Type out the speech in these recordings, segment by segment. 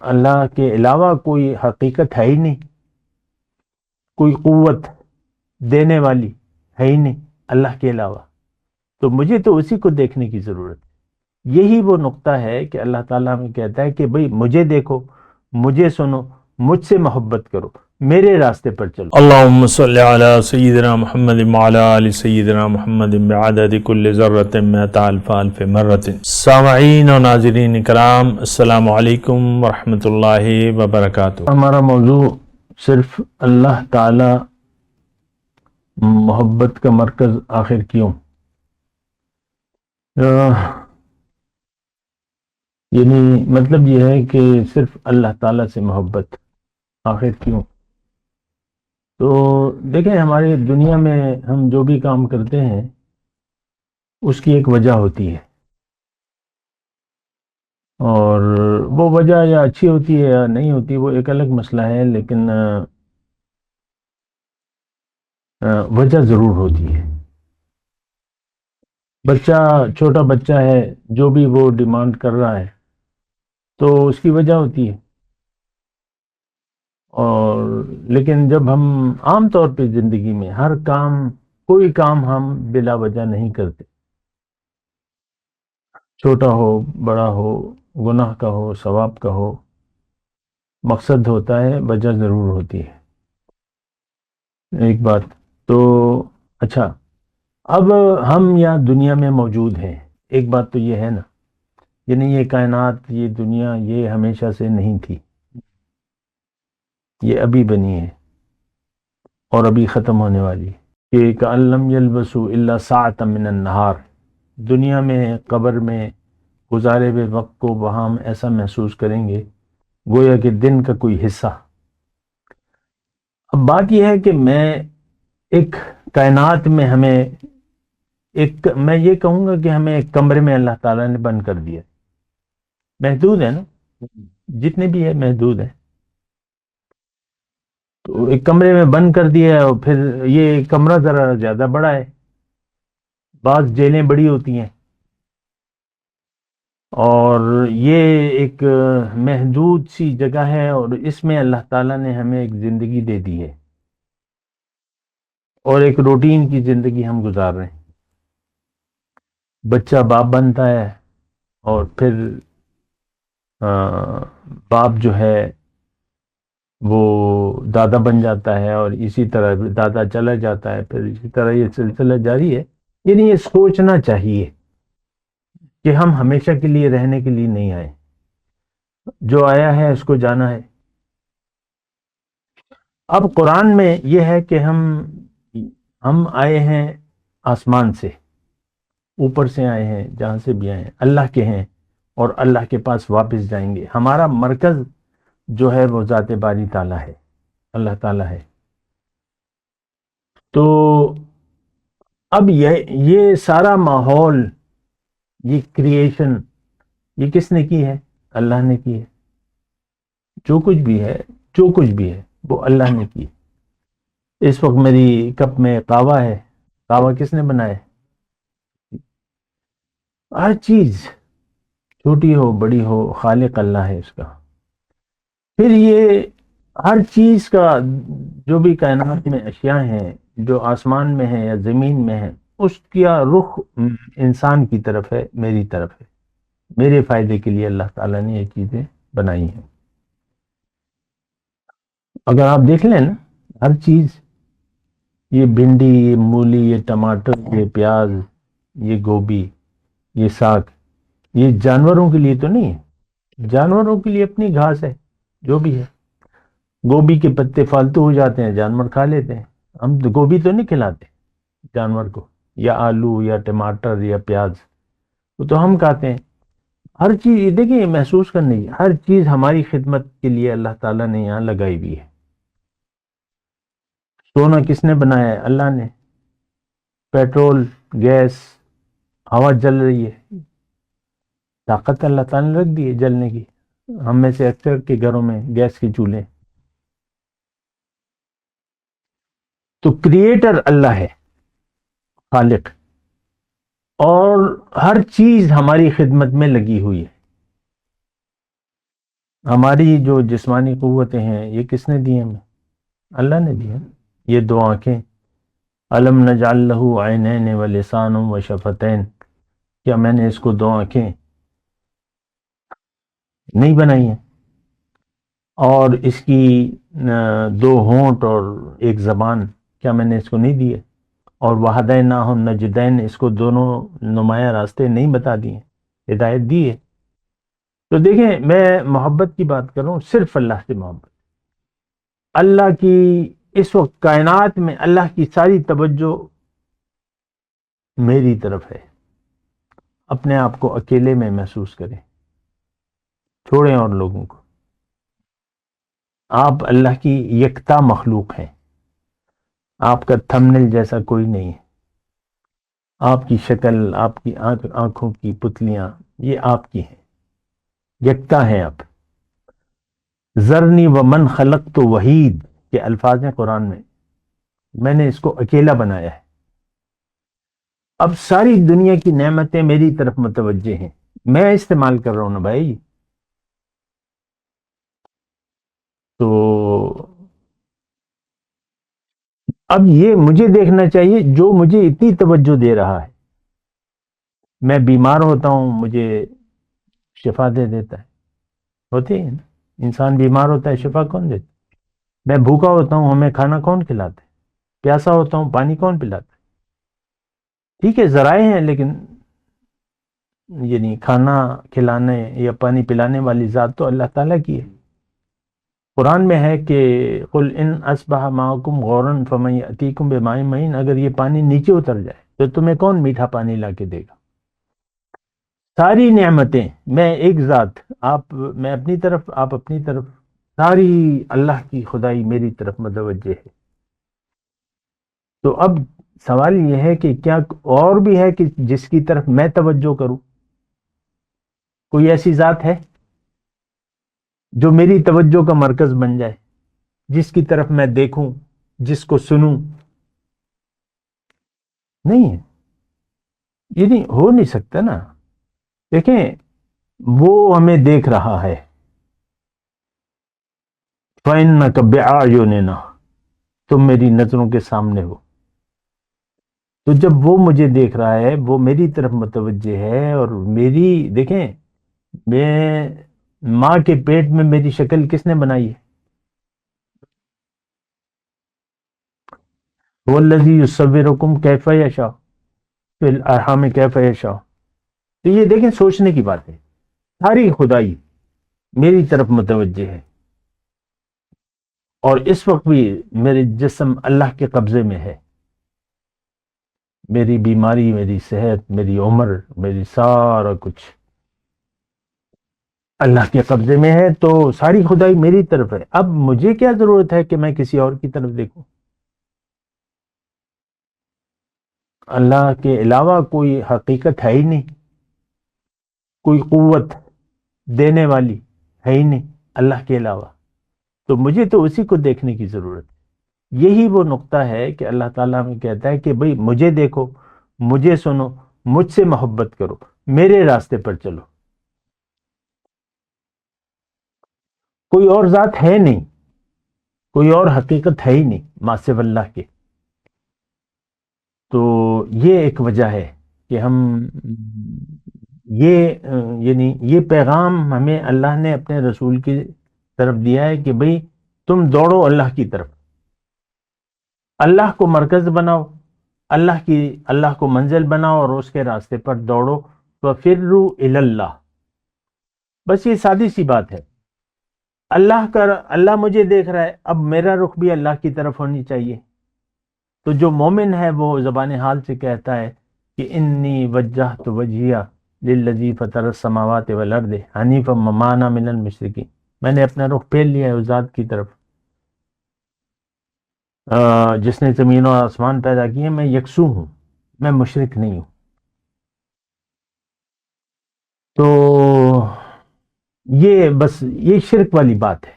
اللہ کے علاوہ کوئی حقیقت ہے ہی نہیں، کوئی قوت دینے والی ہے ہی نہیں اللہ کے علاوہ، تو مجھے تو اسی کو دیکھنے کی ضرورت ہے۔ یہی وہ نقطہ ہے کہ اللہ تعالیٰ ہمیں کہتا ہے کہ بھئی مجھے دیکھو، مجھے سنو، مجھ سے محبت کرو، میرے راستے پر چلو۔ اللہم صلی علی سیدنا محمد وعلی آل سیدنا محمد بعدد کل ذرۃ مئۃ الف الف مرۃ۔ سامعین و ناظرین کرام، السلام علیکم ورحمۃ اللہ وبرکاتہ۔ ہمارا موضوع صرف اللہ تعالی محبت کا مرکز آخر کیوں؟ یعنی مطلب یہ ہے کہ صرف اللہ تعالیٰ سے محبت آخر کیوں؟ تو دیکھیں، ہماری دنیا میں ہم جو بھی کام کرتے ہیں اس کی ایک وجہ ہوتی ہے، اور وہ وجہ یا اچھی ہوتی ہے یا نہیں ہوتی وہ ایک الگ مسئلہ ہے، لیکن وجہ ضرور ہوتی ہے۔ بچہ، چھوٹا بچہ ہے، جو بھی وہ ڈیمانڈ کر رہا ہے تو اس کی وجہ ہوتی ہے، اور لیکن جب ہم عام طور پہ زندگی میں ہر کام، کوئی کام ہم بلا وجہ نہیں کرتے، چھوٹا ہو بڑا ہو، گناہ کا ہو ثواب کا ہو، مقصد ہوتا ہے، وجہ ضرور ہوتی ہے۔ ایک بات تو اچھا، اب ہم یہاں دنیا میں موجود ہیں، ایک بات تو یہ ہے نا، یعنی یہ کائنات، یہ دنیا، یہ ہمیشہ سے نہیں تھی، یہ ابھی بنی ہے اور ابھی ختم ہونے والی ہے۔ کہ کأن لم یلبثوا الا ساعۃ من النہار، دنیا میں، قبر میں گزارے ہوئے وقت کو وہاں ہم ایسا محسوس کریں گے گویا کہ دن کا کوئی حصہ۔ اب بات یہ ہے کہ میں ایک کائنات میں ہمیں میں یہ کہوں گا کہ ہمیں ایک کمرے میں اللہ تعالیٰ نے بند کر دیا، محدود ہے نا، جتنے بھی ہے محدود ہے، تو ایک کمرے میں بند کر دیا ہے، اور پھر یہ کمرہ ذرا زیادہ بڑا ہے، بعض جیلیں بڑی ہوتی ہیں، اور یہ ایک محدود سی جگہ ہے، اور اس میں اللہ تعالیٰ نے ہمیں ایک زندگی دے دی ہے، اور ایک روٹین کی زندگی ہم گزار رہے ہیں۔ بچہ باپ بنتا ہے، اور پھر باپ جو ہے وہ دادا بن جاتا ہے، اور اسی طرح دادا چلا جاتا ہے، پھر اسی طرح یہ سلسلہ جاری ہے۔ یعنی یہ سوچنا چاہیے کہ ہم ہمیشہ کے لیے رہنے کے لیے نہیں آئے، جو آیا ہے اس کو جانا ہے۔ اب قرآن میں یہ ہے کہ ہم آئے ہیں آسمان سے، اوپر سے آئے ہیں، جہاں سے بھی آئے ہیں اللہ کے ہیں، اور اللہ کے پاس واپس جائیں گے۔ ہمارا مرکز جو ہے وہ ذات باری تعالیٰ ہے، اللہ تعالیٰ ہے۔ تو اب یہ سارا ماحول، یہ کریشن، یہ کس نے کی ہے؟ اللہ نے کی ہے۔ جو کچھ بھی ہے، جو کچھ بھی ہے وہ اللہ نے کی ہے۔ اس وقت میری کپ میں قہوہ ہے، قہوہ کس نے بنایا؟ ہر چیز چھوٹی ہو بڑی ہو، خالق اللہ ہے اس کا۔ پھر یہ ہر چیز کا، جو بھی کائنات میں اشیاء ہیں، جو آسمان میں ہیں یا زمین میں ہیں، اس کا رخ انسان کی طرف ہے، میری طرف ہے، میرے فائدے کے لیے اللہ تعالیٰ نے یہ چیزیں بنائی ہیں۔ اگر آپ دیکھ لیں نا، ہر چیز، یہ بھنڈی، یہ مولی، یہ ٹماٹر، یہ پیاز، یہ گوبھی، یہ ساگ، یہ جانوروں کے لیے تو نہیں ہے، جانوروں کے لیے اپنی گھاس ہے، جو بھی ہے۔ گوبھی کے پتے فالتو ہو جاتے ہیں، جانور کھا لیتے ہیں، ہم گوبھی تو نہیں کھلاتے جانور کو، یا آلو یا ٹماٹر یا پیاز، وہ تو ہم کھاتے ہیں۔ ہر چیز، دیکھیں، یہ محسوس کرنے کی، ہر چیز ہماری خدمت کے لیے اللہ تعالیٰ نے یہاں لگائی ہوئی ہے۔ سونا کس نے بنایا ہے؟ اللہ نے۔ پیٹرول، گیس، ہوا جل رہی ہے، طاقت اللہ تعالیٰ نے رکھ دی ہے جلنے کی۔ ہم میں سے اکثر کے گھروں میں گیس کے چولہے۔ تو کریٹر اللہ ہے، خالق، اور ہر چیز ہماری خدمت میں لگی ہوئی ہے۔ ہماری جو جسمانی قوتیں ہیں یہ کس نے دی ہمیں؟ اللہ نے دی ہیں۔ یہ دو آنکھیں، الم نجعل لہ عینین ولسان وشفتین، کیا میں نے اس کو دو آنکھیں نہیں بنائی ہیں؟ اور اس کی دو ہونٹ اور ایک زبان، کیا میں نے اس کو نہیں دیے؟ اور وہدیناہ النجدین، اس کو دونوں نمایاں راستے نہیں بتا دیے، ہدایت دی ہے۔ تو دیکھیں، میں محبت کی بات کر رہا ہوں، صرف اللہ سے محبت۔ اللہ کی اس وقت کائنات میں اللہ کی ساری توجہ میری طرف ہے۔ اپنے آپ کو اکیلے میں محسوس کریں، چھوڑیں اور لوگوں کو۔ آپ اللہ کی یکتا مخلوق ہیں، آپ کا تھمبنیل جیسا کوئی نہیں ہے۔ آپ کی شکل، آپ کی آنکھوں کی پتلیاں، یہ آپ کی ہیں، یکتا ہیں آپ۔ ذرنی ومن خلقت وحید کے الفاظ ہیں قرآن میں نے اس کو اکیلا بنایا ہے۔ اب ساری دنیا کی نعمتیں میری طرف متوجہ ہیں، میں استعمال کر رہا ہوں نا بھائی۔ تو اب یہ مجھے دیکھنا چاہیے، جو مجھے اتنی توجہ دے رہا ہے۔ میں بیمار ہوتا ہوں، مجھے شفا دے دیتا ہے، ہوتی ہے نا؟ انسان بیمار ہوتا ہے، شفا کون دیتا ہے؟ میں بھوکا ہوتا ہوں، ہمیں کھانا کون کھلاتا ہے؟ پیاسا ہوتا ہوں، پانی کون پلاتا ہے؟ ٹھیک ہے، ذرائع ہیں، لیکن یعنی کھانا کھلانے یا پانی پلانے والی ذات تو اللہ تعالیٰ کی ہے۔ قرآن میں ہے کہ قل ان اصبح معکم غورا فمن یأتیکم بماء معین، اگر یہ پانی نیچے اتر جائے تو تمہیں کون میٹھا پانی لا کے دے گا؟ ساری نعمتیں، میں ایک ذات، میں اپنی طرف، آپ اپنی طرف، ساری اللہ کی خدائی میری طرف متوجہ ہے۔ تو اب سوال یہ ہے کہ کیا اور بھی ہے کہ جس کی طرف میں توجہ کروں؟ کوئی ایسی ذات ہے جو میری توجہ کا مرکز بن جائے، جس کی طرف میں دیکھوں، جس کو سنوں؟ نہیں ہے، یہ نہیں ہو نہیں سکتا نا۔ دیکھیں، وہ ہمیں دیکھ رہا ہے، فَإِنَّكَ بِأَعْيُنِنَا، تم میری نظروں کے سامنے ہو۔ تو جب وہ مجھے دیکھ رہا ہے، وہ میری طرف متوجہ ہے، اور میری، دیکھیں، میں ماں کے پیٹ میں میری شکل کس نے بنائی ہے؟ وَالَّذِي يُصَوِّرُكُمْ كَيْفَ يَشَاءُ فِي الْأَرْحَامِ كَيْفَ يَشَاءُ۔ تو یہ دیکھیں، سوچنے کی بات ہے، ساری خدائی میری طرف متوجہ ہے، اور اس وقت بھی میرے جسم اللہ کے قبضے میں ہے۔ میری بیماری، میری صحت، میری عمر، میری سارا کچھ اللہ کے قبضے میں ہے، تو ساری خدائی میری طرف ہے۔ اب مجھے کیا ضرورت ہے کہ میں کسی اور کی طرف دیکھوں؟ اللہ کے علاوہ کوئی حقیقت ہے ہی نہیں، کوئی قوت دینے والی ہے ہی نہیں اللہ کے علاوہ۔ تو مجھے تو اسی کو دیکھنے کی ضرورت ہے۔ یہی وہ نقطہ ہے کہ اللہ تعالیٰ ہمیں کہتا ہے کہ بھئی مجھے دیکھو، مجھے سنو، مجھ سے محبت کرو، میرے راستے پر چلو۔ کوئی اور ذات ہے نہیں، کوئی اور حقیقت ہے ہی نہیں ما سوی اللہ کے۔ تو یہ ایک وجہ ہے کہ ہم یہ یعنی یہ پیغام ہمیں اللہ نے اپنے رسول کی طرف دیا ہے کہ بھئی تم دوڑو اللہ کی طرف، اللہ کو مرکز بناؤ، اللہ کو منزل بناؤ، اور اس کے راستے پر دوڑو۔ وَفِرُّوا إِلَى اللَّهِ، بس یہ سادی سی بات ہے۔ اللہ مجھے دیکھ رہا ہے، اب میرا رخ بھی اللہ کی طرف ہونی چاہیے۔ تو جو مومن ہے وہ زبان حال سے کہتا ہے کہ انی وجہت وجہیہ للذی فطر السماوات والارض حنیفا وما انا من المشرکین، میں نے اپنا رخ پھیر لیا ہے اس ذات کی طرف جس نے زمین اور آسمان پیدا کیے، میں یکسو ہوں، میں مشرک نہیں ہوں۔ تو یہ بس یہ شرک والی بات ہے،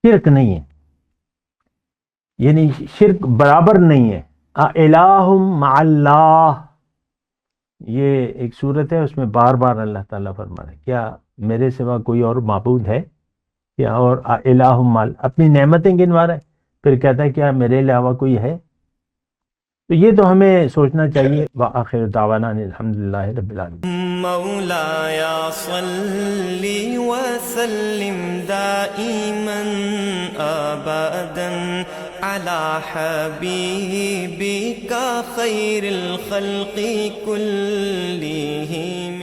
شرک نہیں ہے، یعنی شرک برابر نہیں ہے۔ الہ مع اللہ، یہ ایک صورت ہے، اس میں بار بار اللہ تعالیٰ فرما رہا ہے کیا میرے سوا کوئی اور معبود ہے؟ یا اور الہ مال، اپنی نعمتیں گنوا رہا ہے، پھر کہتا ہے کیا میرے علاوہ کوئی ہے؟ تو یہ تو ہمیں سوچنا چاہیے۔ وآخر دعوانا الحمدللہ رب العالمین۔ مولاي صل وسلم دائما ابدا على حبيبك خير الخلق كلهم